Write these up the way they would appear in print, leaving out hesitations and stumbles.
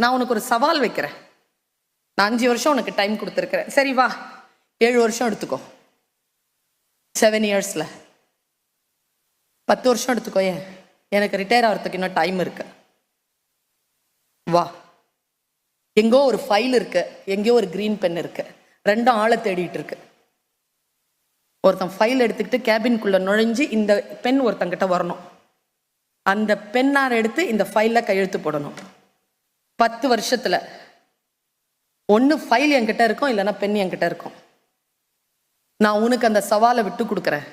நான் உனக்கு ஒரு சவால் வைக்கிறேன். நான் 5 வருஷம் உனக்கு டைம் கொடுத்துருக்கிறேன். சரி வா, 7 வருஷம் எடுத்துக்கோ. 7 இயர்ஸில் 10 வருஷம் எடுத்துக்கோ. ஏன், எனக்கு ரிட்டையர் ஆகிறதுக்கு இன்னும் டைம் இருக்கு. வா, எங்கோ ஒரு ஃபைல் இருக்கு, எங்கேயோ ஒரு கிரீன் பென் இருக்கு, 2 ஆளை தேடிட்டு இருக்கு. ஒருத்தன் ஃபைல் எடுத்துக்கிட்டு கேபின்குள்ள நுழைஞ்சு இந்த பென் ஒருத்தங்கிட்ட வரணும். அந்த பெண்ணார் எடுத்து இந்த ஃபைலில் கையெழுத்து போடணும். 10 வருஷத்துல ஒன்று ஃபைல் என்கிட்ட இருக்கும், இல்லைன்னா பெண் என்கிட்ட இருக்கும். நான் உனக்கு அந்த சவாலை விட்டு கொடுக்குறேன்.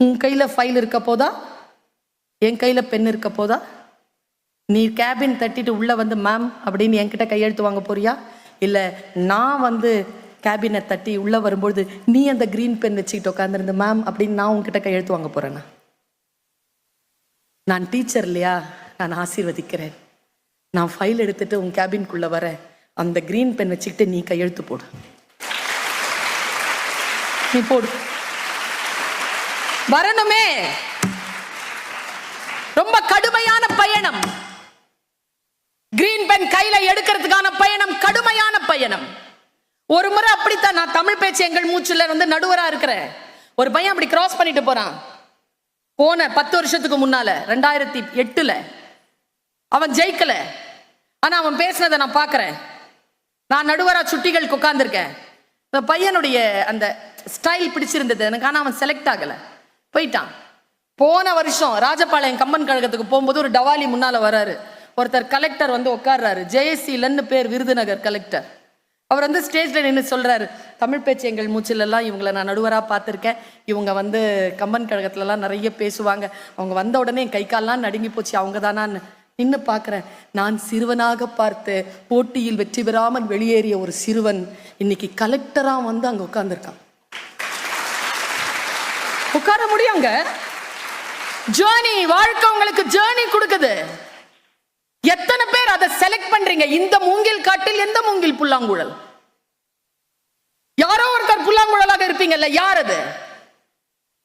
உன் கையில ஃபைல் இருக்க போதா, என் கையில பெண் இருக்க போதா? நீ கேபின் தட்டிட்டு உள்ள வந்து மேம் அப்படின்னு என்கிட்ட கையெழுத்து வாங்க போறியா, இல்லை நான் கேபினை தட்டி உள்ள வரும்பொழுது நீ அந்த கிரீன் பென் வச்சுக்கிட்டு உட்காந்துருந்து மேம் அப்படின்னு நான் உன்கிட்ட கையெழுத்து வாங்க போறேன்னா? நான் டீச்சர் இல்லையா, நான் ஆசீர்வதிக்கிறேன். நான் ஃபைல் எடுத்துட்டு உன் கேபின்குள்ள வர, அந்த கிரீன் பென் வச்சுக்கிட்டு நீ கையெழுத்து போடு. நீ போடு. வரணுமே. ரொம்ப கடுமையான பயணம். கிரீன் பென் கையில எடுக்கிறதுக்கான பயணம் கடுமையான பயணம். ஒரு முறை அப்படித்தான், நான் தமிழ் பேச்சு எங்கள் மூச்சுல நடுவரா இருக்கிறேன். ஒரு பையன் அப்படி கிராஸ் பண்ணிட்டு போறான். போன 10 வருஷத்துக்கு முன்னால 2008 அவன் ஜெயிக்கல. ஆனா அவன் பேசினதை நான் பாக்குறேன். நான் நடுவரா சுட்டிகளுக்கு உட்கார்ந்துருக்கேன். இந்த பையனுடைய அந்த ஸ்டைல் பிடிச்சிருந்தது எனக்கு. ஆனா அவன் செலக்ட் ஆகல, போயிட்டான். போன வருஷம் ராஜபாளையம் கம்பன் கழகத்துக்கு போகும்போது ஒரு டவாலி முன்னால வராரு. ஒருத்தர் கலெக்டர் உட்கார்றாரு. ஜெயசீலன்னு பேர், விருதுநகர் கலெக்டர். அவர் ஸ்டேஜ்ல நின்று சொல்றாரு, தமிழ் பேச்சு எங்கள் மூச்சிலெல்லாம் இவங்களை நான் நடுவராக பார்த்துருக்கேன். இவங்க கம்பன் கழகத்துலலாம் நிறைய பேசுவாங்க. அவங்க வந்த உடனே என் கை கால்லாம் நடுங்கி போச்சு. அவங்க தானான்னு நின்று பார்க்குறேன். நான் சிறுவனாக பார்த்து போட்டியில் வெற்றி பெறாமல் வெளியேறிய ஒரு சிறுவன் இன்னைக்கு கலெக்டரா அங்க உட்கார்ந்துருக்கான். உட்கார முடியுங்க. ஜேர்னி, வாழ்க்கை உங்களுக்கு ஜேர்னி கொடுக்குது. எத்தனை பேர் அதை செலக்ட் பண்றீங்க? இந்த மூங்கில் காட்டில் எந்த மூங்கில் புல்லாங்குழல்? யாரோ ஒருத்தர் புல்லாங்குழலாக இருப்பீங்கல்ல, யார் அது?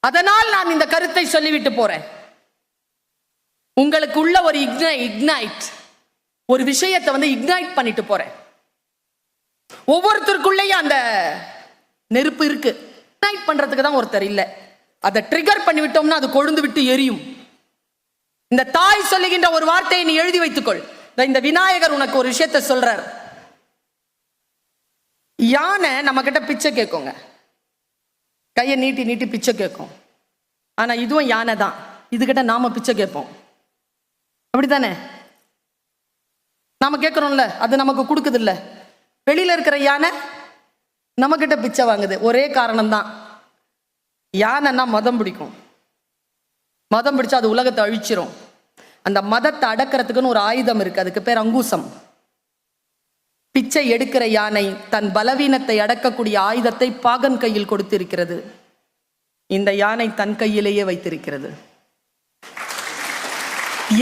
அதனால் நான் இந்த கருத்தை சொல்லிவிட்டு போறேன். உங்களுக்கு உள்ள ஒரு இக்னைட், ஒரு விஷயத்தை இக்னைட் பண்ணிட்டு போறேன். ஒவ்வொருத்தருக்குள்ளேயும் அந்த நெருப்பு இருக்கு. இக்னைட் பண்றதுக்கு தான் ஒருத்தர் இல்ல. அதை ட்ரிகர் பண்ணி விட்டோம்னா அது கொழுந்து விட்டு எரியும். இந்த தாய் சொல்லுகின்ற ஒரு வார்த்தையை நீ எழுதி வைத்துக்கொள். இந்த விநாயகர் உனக்கு ஒரு விஷயத்தை சொல்றார். யானை நம்ம கிட்ட பிச்சை கேட்குங்க, கையை நீட்டி நீட்டி பிச்சை கேட்கும். ஆனா இதுவும் யானை தான், இதுகிட்ட நாம பிச்சை கேட்போம். அப்படித்தானே? நாம கேட்கிறோம்ல, அது நமக்கு கொடுக்குது இல்ல. வெளியில இருக்கிற யானை நம்ம கிட்ட பிச்சை வாங்குது. ஒரே காரணம் தான், யானைன்னா மதம் பிடிக்கும். மதம் பிடிச்சா அது உலகத்தை அழிச்சிரும். அந்த மதத்தை அடக்கிறதுக்குன்னு ஒரு ஆயுதம் இருக்கு, அதுக்கு பேர் அங்குசம். பிச்சை எடுக்கிற யானை தன் பலவீனத்தை அடக்கக்கூடிய ஆயுதத்தை பாகன் கையில் கொடுத்திருக்கிறது. இந்த யானை தன் கையிலேயே வைத்திருக்கிறது.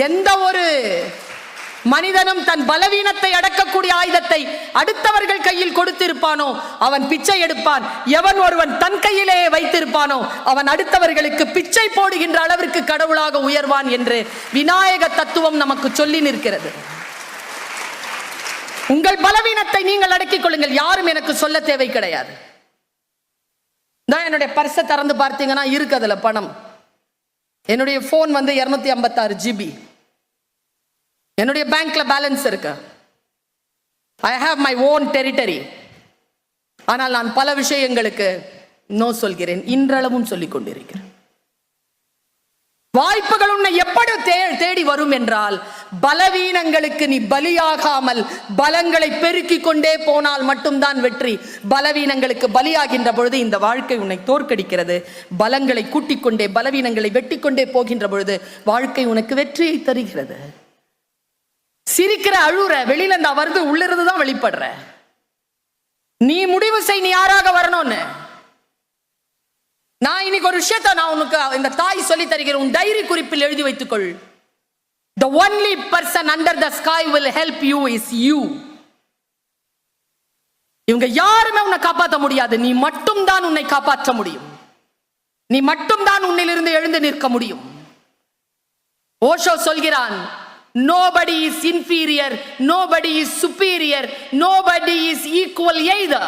எந்த ஒரு மனிதனும் தன் பலவீனத்தை அடக்கக்கூடிய ஆயுதத்தை அடுத்தவர்கள் கையில் கொடுத்திருப்பானோ அவன் பிச்சை எடுப்பான். எவன் ஒருவன் தன் கையிலே வைத்திருப்பானோ அவன் அடுத்தவர்களுக்கு பிச்சை போடுகின்ற அளவிற்கு கடவுளாக உயர்வான் என்று விநாயக தத்துவம் நமக்கு சொல்லி நிற்கிறது. உங்கள் பலவீனத்தை நீங்கள் அடக்கிக் கொள்ளுங்கள். யாரும் எனக்கு சொல்ல தேவை கிடையாது. என்னுடைய பர்ஸை திறந்து பார்த்தீங்கன்னா இருக்கு அதுல பணம். என்னுடைய போன் 256 GB. என்னுடைய பேங்க்ல பேலன்ஸ் இருக்கு. I have my own territory. ஆனால் நான் பல விஷயங்களுக்கு நோ சொல்கிறேன், இன்றளவும் சொல்லிக் கொண்டிருக்கிறேன். வாய்ப்புகள் உன்னை எப்படி தேடி வரும் என்றால், பலவீனங்களுக்கு நீ பலியாகாமல் பலங்களை பெருக்கிக் கொண்டே போனால் மட்டும்தான் வெற்றி. பலவீனங்களுக்கு பலியாகின்ற பொழுது இந்த வாழ்க்கை உன்னை தோற்கடிக்கிறது. பலங்களை கூட்டிக் கொண்டே பலவீனங்களை வெட்டி கொண்டே போகின்ற பொழுது வாழ்க்கை உனக்கு வெற்றியை தருகிறது. சிரிக்கிற, அழுற, வெளியில இந்த வருது, உள்ளிருந்து தான் வெளிப்படுற. நீ முடிவு செய், நீ யாராக வரணும்னு. நான் இன்னைக்கு ஒரு விஷயத்தை நான் உனக்கு இந்த தாய் சொல்லி தருகிறேன். உன் டைரி குறிப்பில் எழுதி வைத்துக்கொள். The only person under the sky will help you is you. இவங்க யாருமே உன்னை காப்பாற்ற முடியாது. நீ மட்டும் தான் உன்னை காப்பாற்ற முடியும். நீ மட்டும் தான் உன்னிலிருந்து எழுந்து நிற்க முடியும். ஓஷோ சொல்கிறான், Nobody is inferior, nobody is superior, nobody is equal either.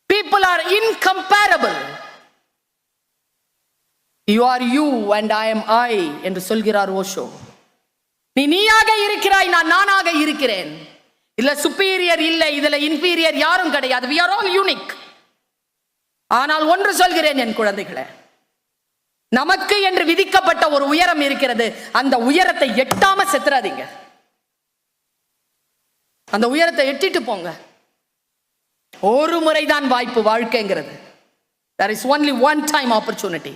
People are incomparable. You are you and I am I என்று சொல்கிறார் ஓஷோ. நீயாக இருக்கிறாய், நான் நானாக இருக்கிறேன். இல்ல சுப்பீரியர் இல்லை, இதுல இன்ஃபீரியர் யாரும் கிடையாது. we are all unique. ஆனால் ஒன்று சொல்கிறேன் என் குழந்தைகளே, நமக்கு என்று விதிக்கப்பட்ட ஒரு உயரம் இருக்கிறது. அந்த உயரத்தை எட்டாம செத்துறாதீங்க. அந்த உயரத்தை எட்டிட்டு போங்க. ஒரு முறைதான் வாய்ப்பு வாழ்க்கைங்கிறது. there is only one time opportunity.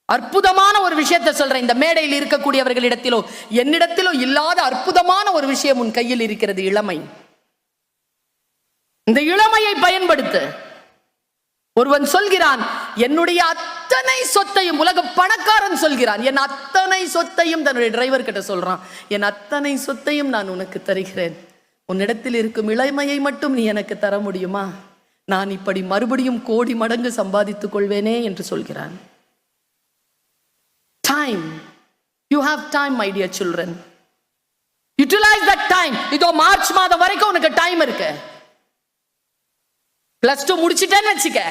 அற்புதமான ஒரு விஷயத்தை சொல்றேன். இந்த மேடையில் இருக்கக்கூடியவர்களிடத்திலோ என்னிடத்திலோ இல்லாத அற்புதமான ஒரு விஷயம் உன் கையில் இருக்கிறது, இளமை. இந்த இளமையை பயன்படுத்து. ஒருவன் சொல்கிறான், என்னுடைய அத்தனை சொத்தையும், உலக பணக்காரன் சொல்கிறான், என் அத்தனை சொத்தையும் தன்னுடைய டிரைவர் கிட்ட சொல்றான், என் அத்தனை சொத்தையும் நான் உனக்கு தருகிறேன், உன்னிடத்தில் இருக்கும் இளமையை மட்டும் நீ எனக்கு தர முடியுமா? நான் இப்படி மறுபடியும் கோடி மடங்கு சம்பாதித்துக் கொள்வேனே என்று சொல்கிறான். Time. You have time, my dear children. Utilize that time. இதோ மார்ச் மாதம் வரைக்கும் உனக்கு டைம் இருக்கு. +2 முடிச்சிட்டேன்னு வச்சுக்க.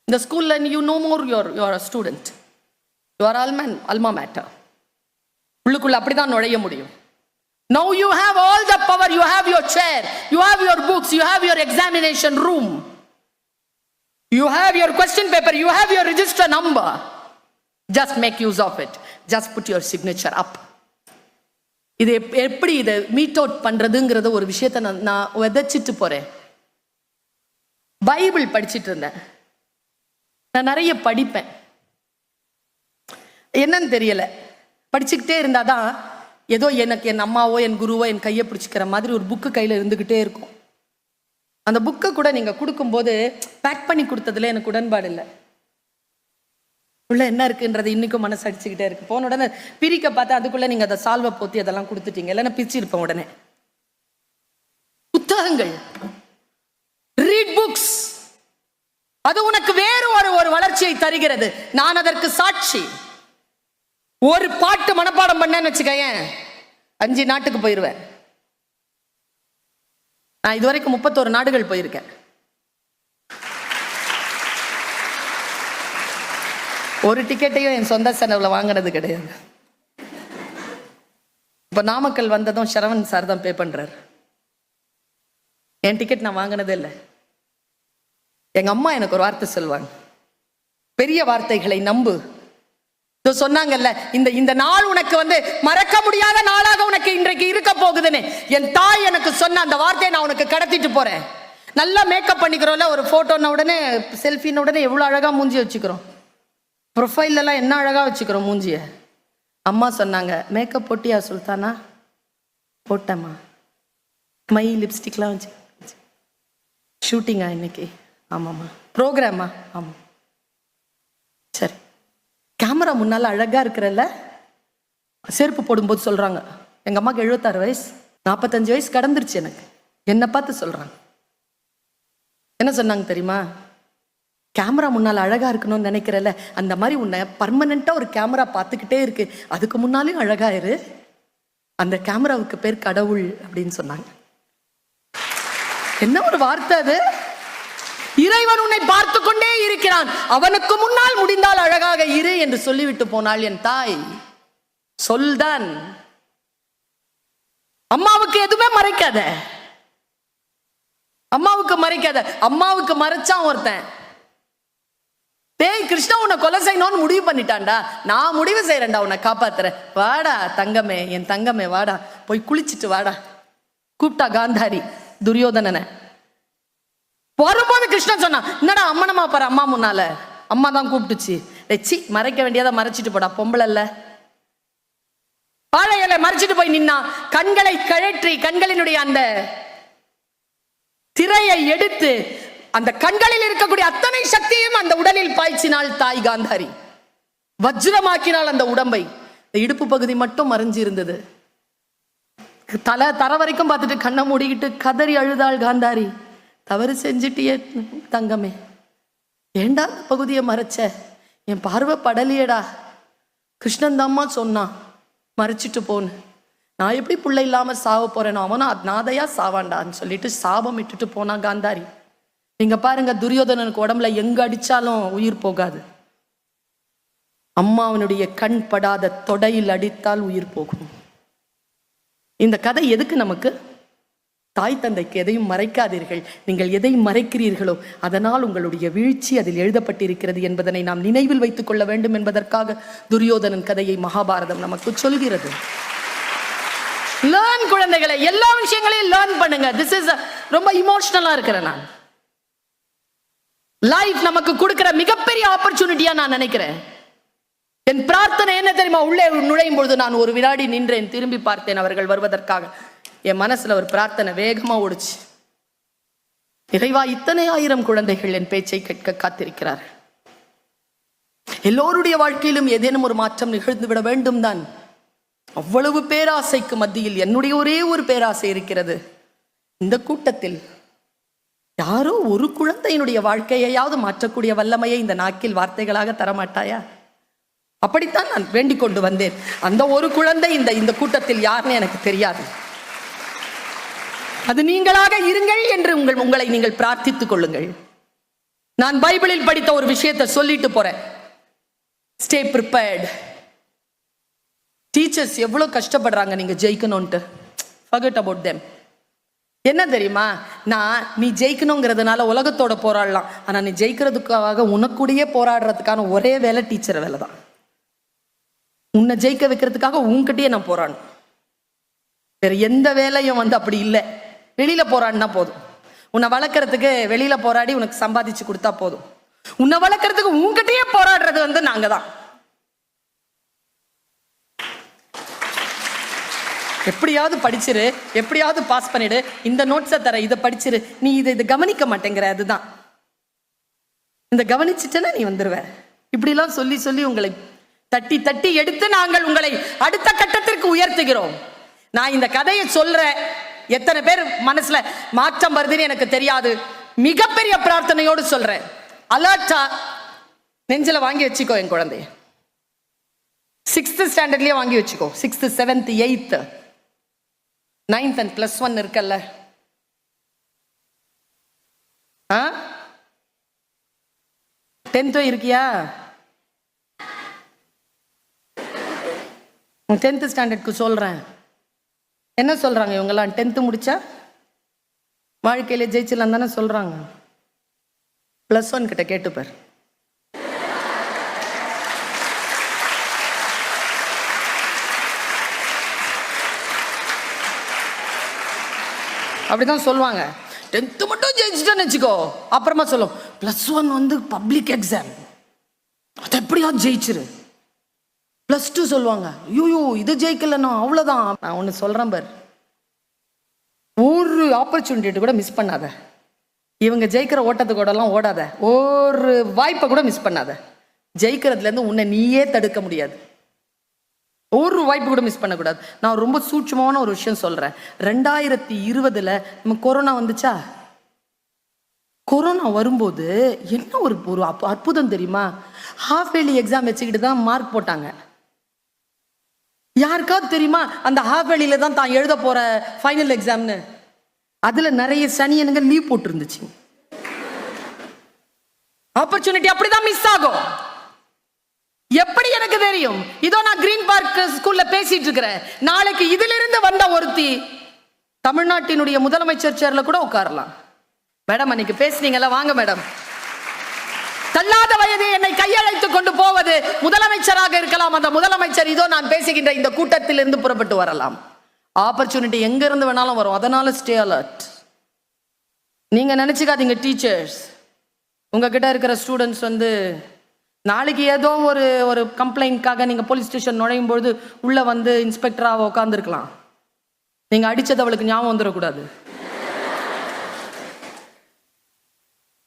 இந்த ஸ்கூல்ல you no more you are a student. You are alma mater. உள்ளுக்குள்ள அப்படிதான் நுழைய முடியும். Now you have all the power. You have your chair. You have your books. You have your examination room. You have your question paper. You have your register number. Just make use of it. Just put your signature up. இது எப்படி இதை meet out பண்றதுங்கிறத ஒரு விஷயத்தை நான் விதைச்சிட்டு போறேன். Bible படிச்சிட்டு இருந்தேன். நான் நிறைய படிப்பேன். என்னன்னு தெரியல, படிச்சுக்கிட்டே இருந்தாதான் ஏதோ எனக்கு என் அம்மாவோ என் குருவோ என் கையை பிடிச்சிக்கிற மாதிரி ஒரு புக்கு கையில் இருந்துக்கிட்டே இருக்கும். அந்த புக்கை கூட நீங்கள் கொடுக்கும்போது பேக் பண்ணி கொடுத்ததுல எனக்கு உடன்பாடு இல்லை. உள்ள என்ன இருக்குன்றது இன்னைக்கும் மனசு அடிச்சுக்கிட்டே இருக்கு. போன உடனே பிரிக்க பார்த்தா அதுக்குள்ள நீங்க அதை சால்வை போத்தி அதெல்லாம் கொடுத்துட்டீங்க, இல்லைன்னா பிரிச்சிருப்பேன் உடனே. புத்தகங்கள், ரீட் புக்ஸ், அது உனக்கு வேறு ஒரு வளர்ச்சியை தருகிறது. நான் அதற்கு சாட்சி. ஒரு பாட்டு மனப்பாடம் பண்ணேன்னு வச்சுக்கேன், 5 நாட்டுக்கு போயிருவேன். நான் இதுவரைக்கும் 31 நாடுகள் போயிருக்கேன். ஒரு டிக்கெட்டையும் என் சொந்த செலவுல வாங்கினது கிடையாது. இப்ப நாமக்கல் வந்ததும் சரவணன் சார் தான் பே பண்றாரு. என் டிக்கெட் நான் வாங்கினதே இல்லை. எங்க அம்மா எனக்கு ஒரு வார்த்தை சொல்லுவாங்க, பெரிய வார்த்தைகளை நம்பு. சொன்னாங்கல்ல, இந்த நாள் உனக்கு மறக்க முடியாத நாளாக உனக்கு இன்றைக்கு இருக்க போகுதுன்னு என் தாய் எனக்கு சொன்ன அந்த வார்த்தையை நான் உனக்கு கடத்திட்டு போறேன். நல்லா மேக்கப் பண்ணிக்கிறோம்ல, ஒரு போட்டோன உடனே செல்ஃபின்னு உடனே எவ்வளவு அழகா மூஞ்சி வச்சுக்கிறோம், ப்ரொஃபைல் எல்லாம் என்ன அழகா வச்சுக்கிறோம் மூஞ்சிய. அம்மா சொன்னாங்க, மேக்கப் போட்டியா சுல்தானா? போட்டேம்மா. மை லிப்ஸ்டிக்லாம் வச்சு. ஷூட்டிங்கா இன்னைக்கு? ஆமாம்மா. ப்ரோக்ராமா? ஆமாம். சரி. கேமரா முன்னால அழகா இருக்கிறல்ல? செருப்பு போடும்போது சொல்றாங்க, எங்க அம்மாக்கு 76 வயசு, 45 வயசு கடந்துருச்சு எனக்கு. என்னை பார்த்து சொல்றாங்க. என்ன சொன்னாங்க தெரியுமா? கேமரா முன்னால் அழகா இருக்கணும்னு நினைக்கிறல்ல, அந்த மாதிரி உன்னை பர்மனண்டா ஒரு கேமரா பார்த்துக்கிட்டே இருக்கு, அதுக்கு முன்னாலும் அழகா இரு, அந்த கேமராவுக்கு பேர் கடவுள் அப்படின்னு சொன்னாங்க. என்ன ஒரு வார்த்தை அது! இறைவன் உன்னை பார்த்து கொண்டே இருக்கிறான், அவனுக்கு முன்னால் முடிந்தால் அழகாக இரு என்று சொல்லிவிட்டு போனாள் என் தாய். சொல்தான். அம்மாவுக்கு எதுவுமே மறைக்காத, அம்மாவுக்கு மறைக்காத. அம்மாவுக்கு மறைச்சான் ஒருத்தன், டேய் கிருஷ்ணா உன்னை கொலை செய்யணும்னு முடிவு பண்ணிட்டான்டா, நான் முடிவு செய்யறேன்டா உன்னை காப்பாத்துறேன், வாடா தங்கமே, என் தங்கமே வாடா, போய் குளிச்சுட்டு வாடா. கூப்பிட்டா காந்தாரி துரியோதனனை. வரும்போது கிருஷ்ணன் சொன்னான், என்னடா அம்மனமா பாரு அம்மா முன்னால. அம்மா தான் கூப்பிட்டுச்சு. சி மறைக்க வேண்டியதை மறைச்சிட்டு போடா, பொம்பளை இல்ல. வாழை இலை மறைச்சிட்டு போய் நின்னா, கண்களை கழற்றி கண்களினுடைய அந்த திரையை எடுத்து அந்த கண்களில் இருக்கக்கூடிய அத்தனை சக்தியும் அந்த உடலில் பாய்ச்சினாள் தாய் காந்தாரி. வஜ்ரமாக்கினாள் அந்த உடம்பை. இடுப்பு பகுதி மட்டும் மறைஞ்சு இருந்தது. தர வரைக்கும் பார்த்துட்டு கண்ணை மூடிக்கிட்டு கதறி அழுதாள் காந்தாரி. தவறு செஞ்சுட்டியே தங்கமே, ஏண்டா பகுதியை மறைச்ச, என் பார்வை படலியடா, கிருஷ்ணன் தாம்மா சொன்னான் மறைச்சிட்டு போன்னு. நான் எப்படி பிள்ளை இல்லாம சாவ போறேனோ அவனா நாதையா சாவாண்டான்னு சொல்லிட்டு சாபம் இட்டுட்டு போனா காந்தாரி. நீங்க பாருங்க, துரியோதனனுக்கு உடம்புல எங்க அடிச்சாலும் உயிர் போகாது. அம்மாவனுடைய கண் படாத தொடையில் அடித்தால் உயிர் போகும். இந்த கதை எதுக்கு நமக்கு? தாய் தந்தைக்கு எதையும் மறைக்காதீர்கள். நீங்கள் எதை மறைக்கிறீர்களோ அதனால் உங்களுடைய வீழ்ச்சி அதில் எழுதப்பட்டிருக்கிறது என்பதனை நாம் நினைவில் வைத்துக் கொள்ள வேண்டும் என்பதற்காக துரியோதனன் கதையை மகாபாரதம் நமக்கு சொல்கிறது. லேர்ன் குழந்தைகளை, எல்லா விஷயங்களையும் லேர்ன் பண்ணுங்க. திஸ் இஸ் ரொம்ப இமோஷனலா இருக்கிறேன் நான். லைஃப் நமக்கு கொடுக்கிற மிகப்பெரிய ஆப்பர்ச்சுனிட்டியா நான் நினைக்கிறேன். என் பிரார்த்தனை என்ன தெரியுமா? உள்ளே நுழையும் பொழுது நான் ஒரு வினாடி நின்றேன், திரும்பி பார்த்தேன் அவர்கள் வருவதற்காக. என் மனசுல ஒரு பிரார்த்தனை வேகமா ஓடுச்சு. இறைவா, இத்தனை ஆயிரம் குழந்தைகள் என் பேச்சை கேட்க காத்திருக்கிறார்கள். எல்லோருடைய வாழ்க்கையிலும் ஏதேனும் ஒரு மாற்றம் நிகழ்ந்து விட வேண்டும் தான். அவ்வளவு பேராசைக்கு மத்தியில் என்னுடைய ஒரே ஒரு பேராசை இருக்கிறது. இந்த கூட்டத்தில் யாரோ ஒரு குழந்தையினுடைய வாழ்க்கையாவது மாற்றக்கூடிய வல்லமையை இந்த நாக்கில் வார்த்தைகளாக தரமாட்டாயா? அப்படித்தான் நான் வேண்டிக் கொண்டு வந்தேன். அந்த ஒரு குழந்தை இந்த கூட்டத்தில் யாருன்னு எனக்கு தெரியாது. அது நீங்களாக இருங்கள் என்று உங்களை நீங்கள் பிரார்த்தித்துக் கொள்ளுங்கள். நான் பைபிளில் படித்த ஒரு விஷயத்தை சொல்லிட்டு போறேன். Stay prepared. டீச்சர்ஸ் எவ்வளவு கஷ்டப்படுறாங்க நீங்க ஜெயிக்கணும்ட்டு. forget about them. என்ன தெரியுமா? நீ ஜெயிக்கணுங்கிறதுனால உலகத்தோட போராடலாம், ஆனா நீ ஜெயிக்கிறதுக்காக உனக்குடைய போராடுறதுக்கான ஒரே வேலை டீச்சர் வேலை தான். உன்னை ஜெயிக்க வைக்கிறதுக்காக உன்கிட்டயே நான் போராடணும். வேற எந்த வேலையும் அப்படி இல்லை. வெளியில போராடினா போதும். உன்னை வளர்க்கறதுக்கு வெளியில போராடி உனக்கு சம்பாதிச்சு கொடுத்தா போதும். உன்னை வளர்க்கறதுக்கு உன்கிட்டயே போராடுறது நாங்க தான். எப்படியாவது படிச்சிரு, எப்படியாவது பாஸ் பண்ணிடு, இந்த நோட்ஸை தர, இதை படிச்சிரு, நீ இதை கவனிக்க மாட்டேங்கிற. அதுதான் இந்த கவனிச்சுட்டேன்னா நீ வந்துருவ. இப்படிலாம் சொல்லி சொல்லி உங்களை தட்டி தட்டி எடுத்து நாங்கள் உங்களை அடுத்த கட்டத்திற்கு உயர்த்துகிறோம். நான் இந்த கதையை சொல்றேன், எத்தனை பேர் மனசுல மாற்றம் வருதுன்னு எனக்கு தெரியாது. மிகப்பெரிய பிரார்த்தனையோடு சொல்றேன். அலர்ட்டா நெஞ்சில வாங்கி வச்சுக்கோ. என் குழந்தைய 6th ஸ்டாண்டர்ட்லயே வாங்கி வச்சுக்கோ. 6th 7th 8th 9th and +1 இருக்கல்ல. 10th இருக்கியா? 10th ஸ்டாண்டர்டுக்கு சொல்றேன். என்ன சொல்றாங்க இவங்கெல்லாம்? 10th முடிச்சா வாழ்க்கையில ஜெயிச்சிடலாம் தானே சொல்றாங்க. +1 கிட்ட கேட்டுப்பார். அப்படிதான் சொல்லுவாங்க. 10th மட்டும் ஜெயிச்சுட்டேன்னு வச்சுக்கோ, அப்புறமா சொல்லும் +1 பப்ளிக் எக்ஸாம், அது எப்படியா ஜெயிச்சிரு. +2 சொல்லுவாங்க, ஐயோ இது ஜெயிக்கலன்னா அவ்வளவுதான். நான் ஒன்று சொல்றேன் பார், ஒரு ஆப்பர்ச்சுனிட்டி கூட மிஸ் பண்ணாத. இவங்க ஜெயிக்கிற ஓட்டத்து கூட எல்லாம் ஓடாத. ஒரு வாய்ப்பை கூட மிஸ் பண்ணாத. ஜெயிக்கிறதுல இருந்து உன்னை நீயே தடுக்க முடியாது. ஒரு வாய்ப்பு கூட மிஸ் பண்ணக்கூடாது. நான் ரொம்ப சூட்சமான ஒரு விஷயம் சொல்றேன். 2020 நம்ம கொரோனா வந்துச்சா? கொரோனா வரும்போது என்ன ஒரு அற்புதம் தெரியுமா? ஹாஃப் இயர்லி எக்ஸாம் வச்சுக்கிட்டு தான் மார்க் போட்டாங்க. யாருக்காவது தெரியுமா அந்த ஹாஃப் இயர்லியில தான் தான் எழுத போற ஃபைனல் எக்ஸாம்னு? அதுல நிறைய சனியனுங்க லீவ் போட்டு இருந்துச்சு. ஆப்பர்ச்சுனிட்டி அப்படிதான் மிஸ் ஆகும். எப்படி எனக்கு தெரியும்? இதோ நான் கிரீன் பார்க் ஸ்கூல்ல பேசிட்டு இருக்கிறேன். நாளைக்கு இதிலிருந்து வந்த ஒருத்தி தமிழ்நாட்டினுடைய முதலமைச்சர் சேர்ல கூட உட்காரலாம். மேடம் அன்னைக்கு பேசுனீங்கல்ல, வாங்க மேடம். தள்ளாத வயது என்னை கையழைத்து கொண்டு போவது முதலமைச்சராக இருக்கலாம். அந்த முதலமைச்சர் இதோ நான் பேசுகின்ற இந்த கூட்டத்தில் இருந்து புறப்பட்டு வரலாம். ஆப்பர்ச்சுனிட்டி எங்க இருந்து வேணாலும் வரும். அதனால ஸ்டே அலர்ட். நீங்க நினைச்சுக்காதீங்க டீச்சர்ஸ், உங்ககிட்ட இருக்கிற ஸ்டூடெண்ட்ஸ் நாளைக்கு ஏதோ ஒரு கம்ப்ளைண்ட்காக நீங்க போலீஸ் ஸ்டேஷன் நுழையும் பொழுது உள்ள இன்ஸ்பெக்டராக உட்காந்துருக்கலாம். நீங்க அடிச்சது அவளுக்கு ஞாபகம் வந்துடக்கூடாது.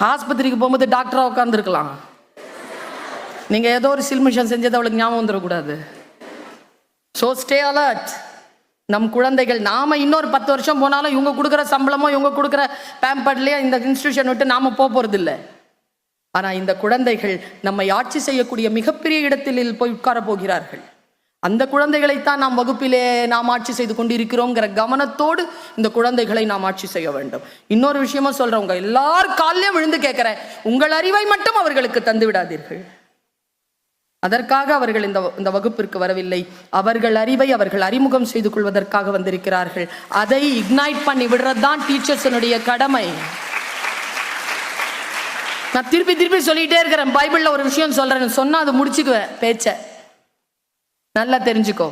ஆஸ்பத்திரிக்கு போகும்போது டாக்டரா உட்காந்துருக்கலாம். நீங்க ஏதோ ஒரு சில்மிஷன் செஞ்சது அவளுக்கு ஞாபகம் வந்துடக்கூடாது. So stay alert. நம் குழந்தைகள், நாம இன்னொரு 10 வருஷம் போனாலும் இவங்க கொடுக்குற சம்பளமோ இவங்க கொடுக்குற பேம்பர்ட்லயே இந்த இன்ஸ்டிடியூஷன் விட்டு நாம போறது இல்லை. ஆனா இந்த குழந்தைகள் நம்மை ஆட்சி செய்யக்கூடிய மிகப்பெரிய இடத்தில் போய் உட்கார போகிறார்கள். அந்த குழந்தைகளைத்தான் நாம் வகுப்பிலே நாம் ஆட்சி செய்து கொண்டிருக்கிறோங்கிற கவனத்தோடு இந்த குழந்தைகளை நாம் ஆட்சி செய்ய வேண்டும். இன்னொரு விஷயமும் சொல்றேன், உங்க எல்லார் காலையும் விழுந்து கேட்கிறேன், உங்கள் அறிவை மட்டும் அவர்களுக்கு தந்து விடாதீர்கள். அதற்காக அவர்கள் இந்த வகுப்பிற்கு வரவில்லை. அவர்கள் அறிவை அவர்கள் அறிமுகம் செய்து கொள்வதற்காக வந்திருக்கிறார்கள். அதை இக்னைட் பண்ணி விடுறதுதான் டீச்சர்ஸனுடைய கடமை. நான் திருப்பி திருப்பி சொல்லிட்டே இருக்கிறேன். பைபிள்ல ஒரு விஷயம் சொல்றேன், சொன்னா அதை முடிச்சுக்குவேன். பேச்ச நல்லா தெரிஞ்சுக்கோ.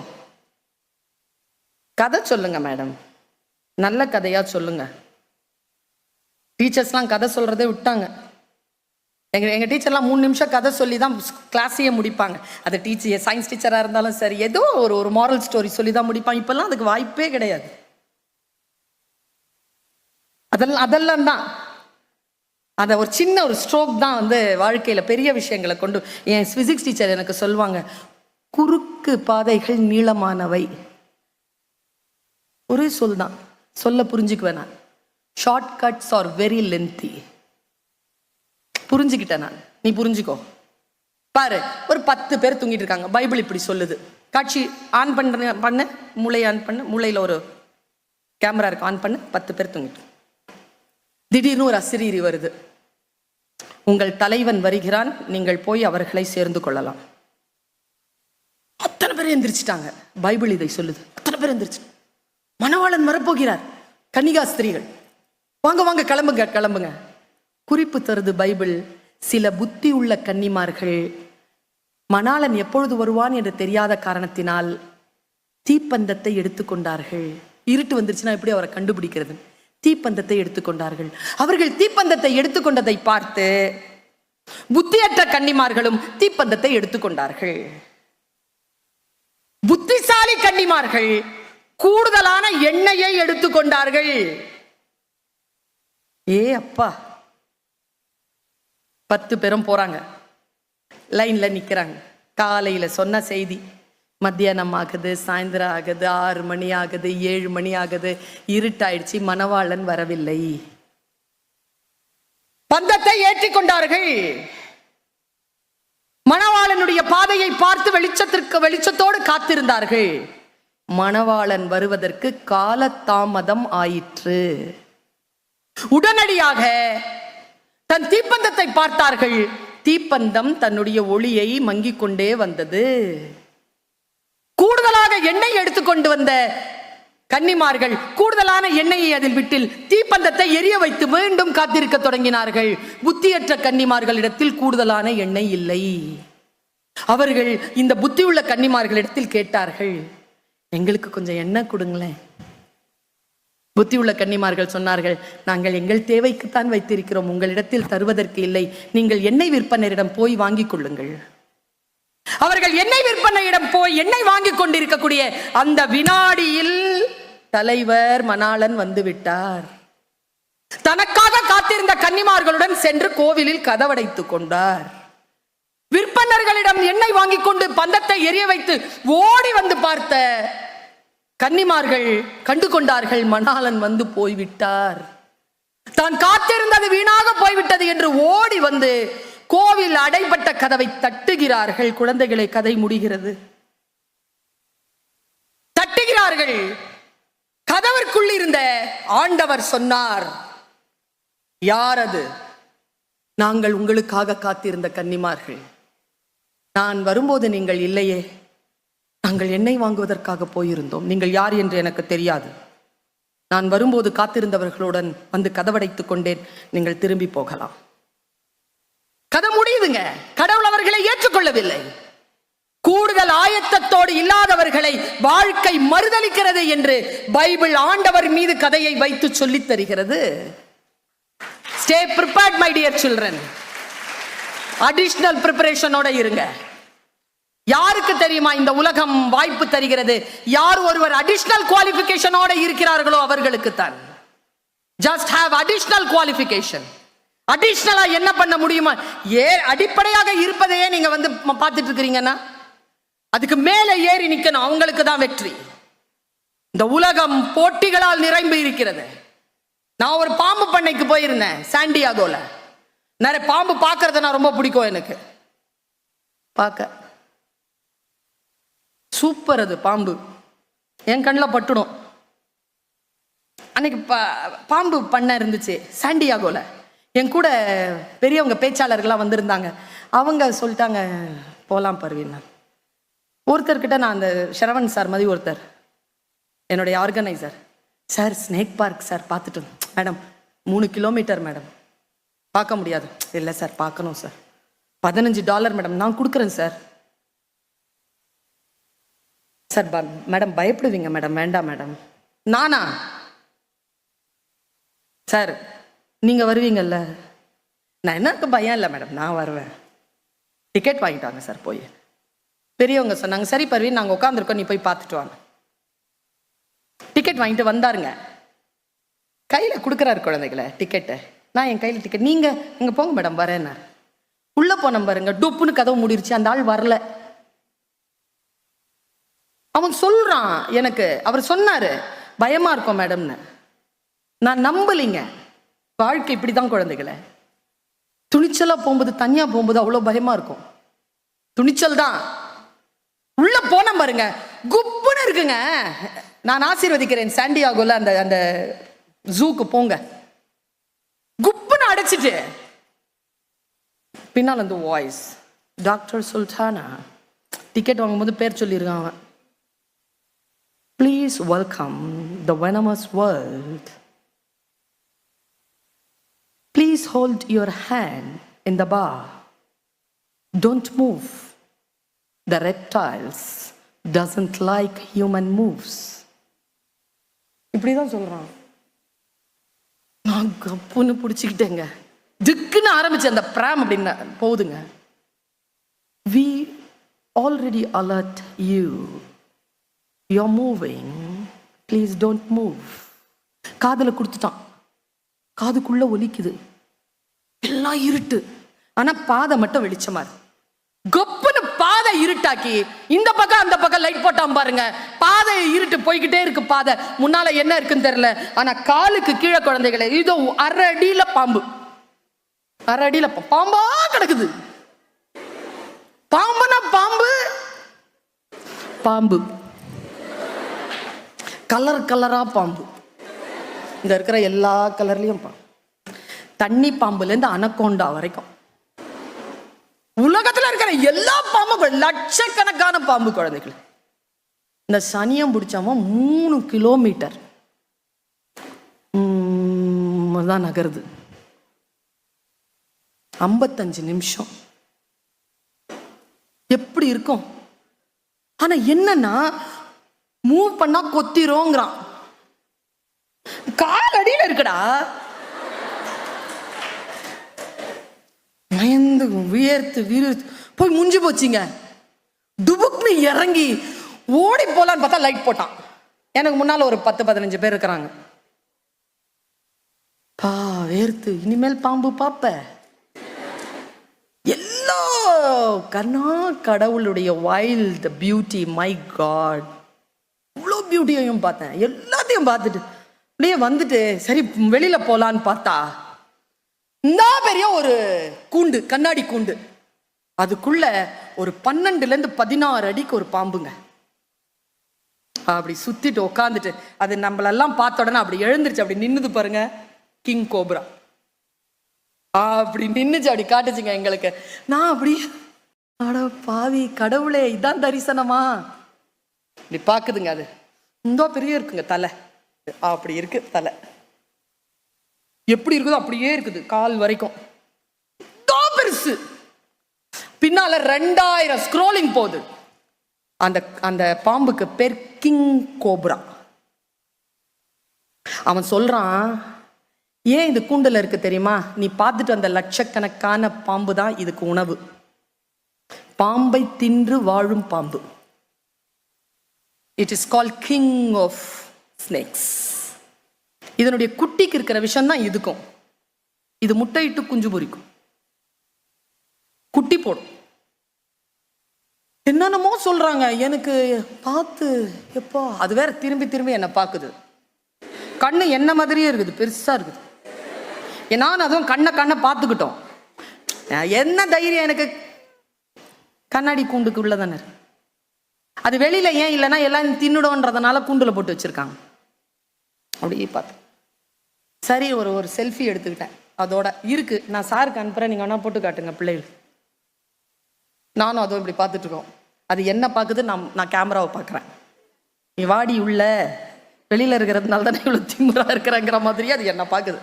கதை சொல்லுங்க மேடம், நல்ல கதையா சொல்லுங்க. டீச்சர்ஸ்லாம் கதை சொல்றதே விட்டாங்க. எங்க டீச்சர்லாம் 3 நிமிஷம் கதை சொல்லி தான் கிளாஸையே முடிப்பாங்க. அது டீச்சர், சயின்ஸ் டீச்சரா இருந்தாலும் சரி, ஏதோ ஒரு மாரல் ஸ்டோரி சொல்லி தான் முடிப்பாங்க. இப்பெல்லாம் அதுக்கு வாய்ப்பே கிடையாது. அதெல்லாம் தான் அதை ஒரு சின்ன ஒரு ஸ்ட்ரோக் தான் வந்து வாழ்க்கையில பெரிய விஷயங்களை கொண்டு. என் பிசிக்ஸ் டீச்சர் எனக்கு சொல்லுவாங்க, குறுக்கு பாதைகள் நீளமானவை. ஒரே சொல் தான், சொல்ல புரிஞ்சுக்குவேன் நான். Shortcuts are very lengthy. புரிஞ்சுக்கிட்டேன் நான், நீ புரிஞ்சுக்கோ. பாரு, ஒரு 10 பேர் தூங்கிட்டு இருக்காங்க. பைபிள் இப்படி சொல்லுது. காட்சி ஆன் பண்ண மூளை ஆன் பண்ண, மூளையில் ஒரு கேமரா இருக்கு, ஆன் பண்ண. 10 பேர் தூங்கிட்டு. திடீர்னு ஒரு அசிரீரி வருது. உங்கள் தலைவன் வருகிறான், நீங்கள் போய் அவர்களை சேர்ந்து கொள்ளலாம். அத்தனை பேர் எந்திரிச்சிட்டாங்க. பைபிள் இதை சொல்லுது. அத்தனை பேர் எந்திரிச்சு, மணவாளன் வரப்போகிறார், கன்னிகாஸ்திரிகள் வாங்க வாங்க, கிளம்புங்க கிளம்புங்க. குறிப்பு தருது பைபிள், சில புத்தி உள்ள கன்னிமார்கள் மணாளன் எப்பொழுது வருவான் என்று தெரியாத காரணத்தினால் தீப்பந்தத்தை எடுத்துக்கொண்டார்கள். இருட்டு வந்துருச்சுன்னா எப்படி அவரை கண்டுபிடிக்கிறது? தீப்பந்தத்தை எடுத்துக்கொண்டார்கள். அவர்கள் தீப்பந்தத்தை எடுத்துக்கொண்டதை பார்த்து புத்தியற்ற கன்னிமார்களும் தீப்பந்தத்தை எடுத்துக்கொண்டார்கள். புத்திசாலி கன்னிமார்கள் கூடுதலான எண்ணெயை எடுத்துக்கொண்டார்கள். ஏ அப்பா, 10 பேரும் போறாங்க, லைன்ல நிக்கிறாங்க. காலையில சொன்ன செய்தி மத்தியானம் ஆகுது, சாயந்தரம் ஆகுது, 6 மணி ஆகுது, 7 மணி ஆகுது, இருட்டாயிடுச்சு, மணவாளன் வரவில்லை. பந்தத்தை ஏற்றிக்கொண்டார்கள். மணவாளனுடைய பாதையை பார்த்து வெளிச்சத்தோடு காத்திருந்தார்கள். மணவாளன் வருவதற்கு காலதாமதம் ஆயிற்று. உடனடியாக தன் தீப்பந்தத்தை பார்த்தார்கள். தீப்பந்தம் தன்னுடைய ஒளியை மங்கிக் கொண்டே வந்தது. கூடுதலாக எண்ணெய் எடுத்துக்கொண்டு வந்த கன்னிமார்கள் கூடுதலான எண்ணெயை அதில் விட்டு தீப்பந்தத்தை எரிய வைத்து மீண்டும் காத்திருக்க தொடங்கினார்கள். புத்தியற்ற கன்னிமார்களிடத்தில் கூடுதலான எண்ணெய் இல்லை. அவர்கள் இந்த புத்தியுள்ள கன்னிமார்களிடத்தில் கேட்டார்கள், எங்களுக்கு கொஞ்சம் எண்ணெய் கொடுங்களேன். புத்தியுள்ள கன்னிமார்கள் சொன்னார்கள், நாங்கள் எங்கள் தேவைக்குத்தான் வைத்திருக்கிறோம், உங்களிடத்தில் தருவதற்கு இல்லை. நீங்கள் எண்ணெய் விற்பனரிடம் போய் வாங்கிக் கொள்ளுங்கள். அவர்கள் எண்ணெய் விற்பனையிடம் போய் எண்ணெய் வாங்கி கொண்டிருக்கக்கூடிய அந்த வினாடியில் தலைவர் மணாளன் வந்து விட்டார். தனக்காக காத்திருந்த கன்னிமார்களுடன் சென்று கோவிலில் கதவடைத்துக் கொண்டார். விற்பனர்களிடம் எண்ணெய் வாங்கி கொண்டு பந்தத்தை எரிய வைத்து ஓடி வந்து பார்த்த கன்னிமார்கள் கண்டு கொண்டார்கள், மணாளன் வந்து போய்விட்டார். தான் காத்திருந்தது வீணாக போய்விட்டது என்று ஓடி வந்து கோவில் அடைபட்ட கதவை தட்டுகிறார்கள். குழந்தைகளை, கதை முடிகிறது. தட்டுகிறார்கள். கதவிற்குள் இருந்த ஆண்டவர் சொன்னார், யார் அது? நாங்கள் உங்களுக்காக காத்திருந்த கன்னிமார்கள். நான் வரும்போது நீங்கள் இல்லையே. நாங்கள் எண்ணெய் வாங்குவதற்காக போயிருந்தோம். நீங்கள் யார் என்று எனக்கு தெரியாது. நான் வரும்போது காத்திருந்தவர்களுடன் வந்து கதவடைத்துக் கொண்டேன். நீங்கள் திரும்பி போகலாம். கதை முடியுதுங்க. கடவுள் அவர்களை ஏற்றுக்கொள்ளவில்லை. கூடுதல் ஆயத்தத்தோடு இல்லாதவர்களை வாழ்க்கை மறுதலிக்கிறது என்று பைபிள் ஆண்டவர் மீது கதையை வைத்து சொல்லித் தருகிறது. Stay prepared my dear children. Additional பிரிப்பரேஷனோட இருங்க. யாருக்கு தெரியுமா இந்த உலகம் வாய்ப்பு தருகிறது? யார் ஒருவர் அடிஷனல் குவாலிஃபிகேஷனோட இருக்கிறார்களோ அவர்களுக்கு தான். Just have additional qualification. அடிஷனலா என்ன பண்ண முடியுமா? அடிப்படையாக இருப்பதையே நீங்க வந்து பார்த்துட்டு இருக்கிறீங்கன்னா அதுக்கு மேல ஏறி நிக்கணும். அவங்களுக்கு தான் வெற்றி. இந்த உலகம் போட்டிகளால் நிரம்பி இருக்கிறது. நான் ஒரு பாம்பு பண்ணைக்கு போயிருந்தேன் சாண்டியாகோல. நிறைய பாம்பு பார்க்கறத நான் ரொம்ப பிடிக்கும் எனக்கு. பார்க்க சூப்பர். அது பாம்பு என் கண்ணில் பட்டுடும். அன்னைக்கு பாம்பு பண்ண இருந்துச்சு சாண்டியாகோல. என் கூட பெரியவங்க பேச்சாளர்கள்லாம் வந்திருந்தாங்க. அவங்க சொல்லிட்டாங்க போகலாம் பர்வீன். ஒருத்தர்கிட்ட நான் அந்த ஷரவன் சார் மாதிரி ஒருத்தர் என்னுடைய organiser, sir snake park sir பார்த்துட்டு மேடம் 3 கிலோமீட்டர் மேடம் பார்க்க முடியாது. இல்லை சார் பார்க்கணும் சார். $15 மேடம் நான் கொடுக்குறேன் சார். சார் மேடம் பயப்படுவீங்க மேடம், வேண்டாம் மேடம். நானா சார் நீங்கள் வருவீங்கல்ல? நான் எனக்கு பயம் இல்லை மேடம், நான் வருவேன். டிக்கெட் வாங்கிட்டாங்க சார். போய் பெரியவங்க சொன்னாங்க சரி பர்வீன் நாங்கள் உட்காந்துருக்கோம், நீ போய் பார்த்துட்டு வாங்க. டிக்கெட் வாங்கிட்டு வந்தாருங்க. கையில் கொடுக்குறாரு குழந்தைகளை டிக்கெட்டை. நான் என் கையில் டிக்கெட், நீங்கள் இங்கே போங்க மேடம் வரேன்னாரு. உள்ளே போன பாருங்க, டொப்புன்னு கதவு மூடிருச்சு. அந்த ஆள் வரல. அவன் சொல்றான் எனக்கு, அவர் சொன்னாரு பயமா இருக்கும் மேடம்னு. நான் நம்பலிங்க. வாழ்க்கை இப்படிதான் குழந்தைகளை. துணிச்சலா போகும்போது, தனியா போகும்போது அவ்வளவு பயமா இருக்கும். துணிச்சல் தான். உள்ள போன பாருங்க குப்புன்னு இருக்குங்க. நான் ஆசீர்வதிக்கிறேன் சாண்டியாகோல அந்த அந்த ஜூக்கு போங்க. குப்புன்னு அடைச்சிட்டு பின்னால் அந்த வாய்ஸ், டாக்டர் சுல்தானா. டிக்கெட் வாங்கும்போது பேர் சொல்லியிருக்கான். Please welcome the venomous world. Please hold your hand in the bar. Don't move. The reptiles doesn't like human moves. இப்படிதான் சொல்றான். நான் கப்புன்னு பிடிச்சிக்கிட்டேங்க. திக்குன்னு ஆரம்பிச்சு அந்த பிராம் அப்படின்னு போகுதுங்க. We already alert you. You're moving. Please don't move. காதுல கொடுத்துட்டான். காதுக்குள்ள ஒலிக்குது. எல்லாம் இருட்டு. ஆனா பாதை மட்டும் வெளிச்சமா இருக்கு. கப்புன்னு பாதை இருட்டாக்கி இந்த பக்கம் அந்த பக்கம் லைட் போட்டான் பாருங்க. பாதை இருட்டு போய்கிட்டே இருக்கு. பாதை முன்னால என்ன இருக்குன்னு தெரியல. ஆனா காலுக்கு கீழே குழந்தைகளை இதோ 1/2 அடியில பாம்பு. 1/2 அடியில பாம்பா கிடக்குது. பாம்புனா பாம்பு, பாம்பு கலர் கலரா பாம்பு. இங்க இருக்கிற எல்லா கலர்லயும் பாம்பு. தண்ணி பாம்புல இருந்து அனகோண்டா வரைக்கும் உலகத்துல இருக்கிற எல்லா பாம்பும் லட்சக்கணக்கான பாம்பு குழந்தைகள். இந்த சனியம் பிடிச்சவன் 3 கிலோமீட்டர் தான் நகருது. 55 நிமிஷம் எப்படி இருக்கும்? ஆனா என்னன்னா மூவ் பண்ணா கொத்திரோங்கிறான். கால் அடியில இருக்குடா. பயந்து வியர்த்து வியர்த்து போய் முஞ்சி போச்சுங்க. டுபுக்னு இறங்கி ஓடி போலான்னு பார்த்தா லைட் போட்டான். எனக்கு முன்னால ஒரு 10-15 பேர் இருக்கிறாங்க. வேர்த்து இனிமேல் பாம்பு பாப்ப. எல்லா கண்ணா கடவுளுடைய வைல்ட் பியூட்டி. மை காட், இவ்வளோ பியூட்டியையும் பார்த்தேன். எல்லாத்தையும் பார்த்துட்டு அப்படியே வந்துட்டு சரி வெளியில போலான்னு பார்த்தா இந்த பெரிய ஒரு கூண்டு, கண்ணாடி கூண்டு. அதுக்குள்ள ஒரு 12-16 அடிக்கு ஒரு பாம்புங்க. அப்படி சுத்திட்டு உட்காந்துட்டு அது நம்மளெல்லாம் பார்த்த உடனே அப்படி எழுந்துருச்சு. அப்படி நின்னுது பாருங்க, கிங் கோப்ரா. அப்படி நின்னுச்சு, அப்படி காட்டுச்சுங்க எங்களுக்கு. நான் அப்படி அட பாவி கடவுளே, இதான் தரிசனமா? இப்படி பாக்குதுங்க. அது இந்த பெரிய இருக்குங்க தலை. அப்படி இருக்கு தலை. எப்படி இருக்குதோ அப்படியே இருக்குது கால் வரைக்கும். பெருசு. பின்னால 2000 ஸ்க்ரோலிங் போகுது. அந்த அந்த பாம்புக்கு பேர் கிங் கோப்ரா. அவன் சொல்றான், ஏன் இது கூண்டுல இருக்கு தெரியுமா? நீ பார்த்துட்டு அந்த லட்சக்கணக்கான பாம்பு தான் இதுக்கு உணவு. பாம்பை தின்று வாழும் பாம்பு. It is called king of snakes. இதனுடைய குட்டிக்கு இருக்கிற விஷயம் தான் இதுக்கும். இது முட்டையிட்டு குஞ்சு பொரிக்கும், குட்டி போடும். என்னென்னமோ சொல்றாங்க. எனக்கு பார்த்து எப்போ அது வேற திரும்பி திரும்பி என்ன பார்க்குது. கண்ணு என்ன மாதிரியே இருக்குது, பெருசா இருக்குது. நான் அதுவும் கண்ணை பார்த்துக்கிட்டோம். என்ன தைரியம் எனக்கு? கண்ணாடி கூண்டுக்கு உள்ளதானே. அது வெளியில ஏன் இல்லைன்னா எல்லாம் தின்னுடோன்றதுனால கூண்டுல போட்டு வச்சிருக்காங்க. அப்படியே பார்த்து சரி ஒரு செல்ஃபி எடுத்துக்கிட்டேன். அதோட இருக்கு, நான் சாருக்கு அனுப்புறேன், நீங்க வேணா போட்டு காட்டுங்க பிள்ளைகள். நானும் அதுவும் இப்படி பார்த்துட்டு இருக்கோம். அது என்ன பார்க்குது, நான் கேமராவை பார்க்குறேன். நீ வாடி உள்ள, வெளியில இருக்கிறதுனால தானே இவ்வளோ திமுறா இருக்கிறங்கிற மாதிரி அது என்ன பார்க்குது.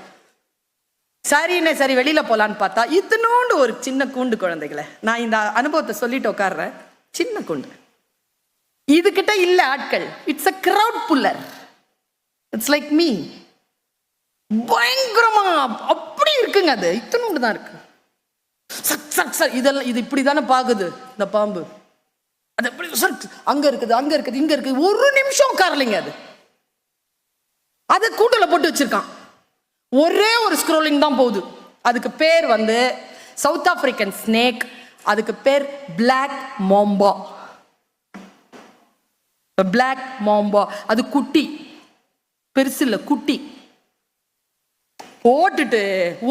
சரிண்ணே சரி வெளியில போலான்னு பார்த்தா இத்தனோண்டு ஒரு சின்ன கூண்டு குழந்தைகளை. நான் இந்த அனுபவத்தை சொல்லிட்டு உட்கார்றேன். சின்ன கூண்டு, இதுகிட்ட இல்ல ஆட்கள். It's a crowd puller. It's like me. பயங்கரமா அப்படி இருக்குங்க. அது இத்தனோண்டு தான் இருக்கு. இதெல்லாம் இது இப்படிதானே பாக்குது இந்த பாம்பு. அது எப்படி அங்க இருக்குது அங்க இருக்குது இங்க இருக்குது. ஒரு நிமிஷம் உட்காரலைங்க. அது கூண்டுல போட்டு வச்சிருக்கான். ஒரே ஒரு ஸ்க்ரோலிங் தான் போகுது. அதுக்கு பேர் வந்து சவுத் ஆப்பிரிக்கன் ஸ்னேக். அதுக்கு பேர் பிளாக் மாம்பா. Black Mamba. அது குட்டி, பெருசு இல்ல, குட்டி. போட்டுட்டு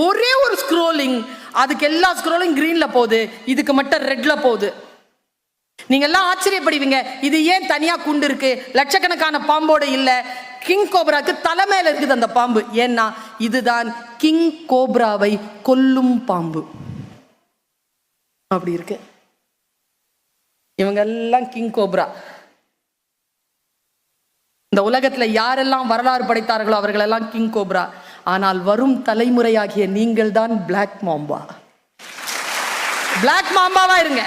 ஒரே ஒரு ஸ்க்ரோலிங். அதுக்கு எல்லா ஸ்க்ரோலிங் கிரீன்ல போகுது, இதுக்கு மட்டும் ரெட்ல போகுது. நீங்க எல்லாம் ஆச்சரியப்படுவீங்க, இது ஏன் தனியா கூண்டு இருக்கு, லட்சக்கணக்கான பாம்போட இல்ல. கிங் கோப்ராக்கு தலைமையில இருக்குது அந்த பாம்பு. ஏன்னா இதுதான் கிங் கோப்ராவை கொல்லும் பாம்பு. அப்படி இருக்கு. இவங்க எல்லாம் கிங் கோப்ரா. இந்த உலகத்துல யாரெல்லாம் வரலாறு படைத்தார்களோ அவர்கள் எல்லாம் கிங் கோப்ரா. ஆனால் வரும் தலைமுறையாகிய நீங்கள் தான் பிளாக் மாம்பா. பிளாக் மாம்பாவா இருங்க.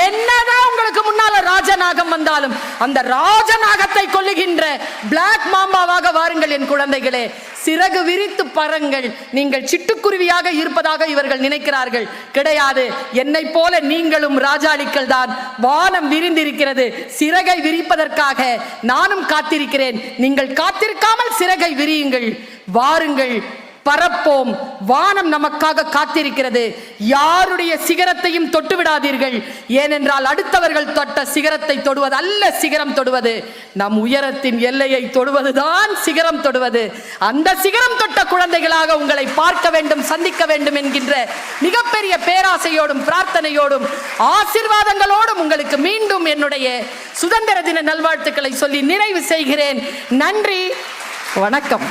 என்னதான் உங்களுக்கு முன்னால ராஜநாகம் வந்தாலும் அந்த ராஜநாகத்தை கொல்லுகின்ற பிளாக் மாம்பாவாக வாருங்கள் என் குழந்தைகளே. சிறகு விரித்து பறங்கள். நீங்கள் சிட்டுக்குருவியாக இருப்பதாக இவர்கள் நினைக்கிறார்கள். கிடையாது. என்னை போல நீங்களும் ராஜாளிகள் தான். வானம் விரிந்திருக்கிறது. சிறகை விரிப்பதற்காக நானும் காத்திருக்கிறேன். நீங்கள் காத்திருக்காமல் சிறகை விரியுங்கள். வாருங்கள், பரப்போம். வானம் நமக்காக காத்திருக்கிறது. யாருடைய சிகரத்தையும் தொட்டு விடாதீர்கள். ஏனென்றால் அடுத்தவர்கள் தொட்ட சிகரத்தை தொடுவது அல்ல சிகரம் தொடுவது. நம் உயரத்தின் எல்லையை தொடுவதுதான் சிகரம் தொடுவது. அந்த சிகரம் தொட்ட குழந்தைகளாக உங்களை பார்க்க வேண்டும், சந்திக்க வேண்டும் என்கின்ற மிகப்பெரிய பேராசையோடும் பிரார்த்தனையோடும் ஆசீர்வாதங்களோடும் உங்களுக்கு மீண்டும் என்னுடைய சுதந்திர தின நல்வாழ்த்துக்களை சொல்லி நிறைவு செய்கிறேன். நன்றி, வணக்கம்.